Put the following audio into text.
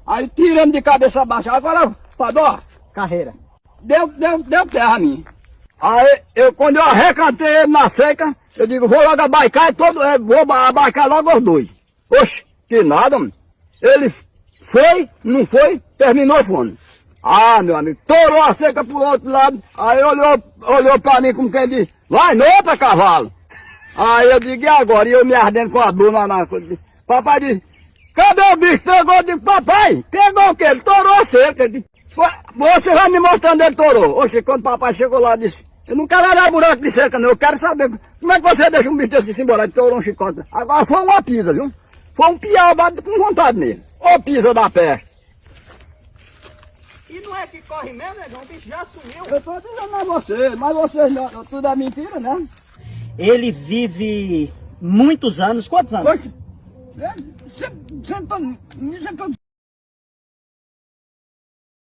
Aí tiramos de cabeça baixa. Agora, Padó, Carreira. deu terra a mim. Aí, quando eu arrecatei ele na seca, eu digo, vou logo abaicar vou abaicar logo os dois. Oxe, que nada, mano. Ele foi, não foi, terminou fome. Ah, meu amigo, torou a seca pro outro lado. Aí olhou pra mim como quem diz, vai noutra, cavalo. Aí eu digo, e agora? E eu me ardendo com a dor na coisa. Papai disse, cadê o bicho? Pegou? Eu digo, papai, pegou o quê? Ele torou a seca. Eu disse, você vai me mostrando ele torou. Oxe, quando o papai chegou lá, disse, eu não quero olhar buraco de cerca, não. Eu quero saber como é que você deixa um bicho desse se embora. Ele torou um chicote. Agora foi uma pisa, viu? Foi um piau dado com vontade nele. Ô pisa da peste. E não é que corre mesmo, negão? O bicho já sumiu. Eu tô dizendo a você, mas vocês não, tudo é mentira, né? Ele vive muitos anos. Quantos anos? Oxe, você tá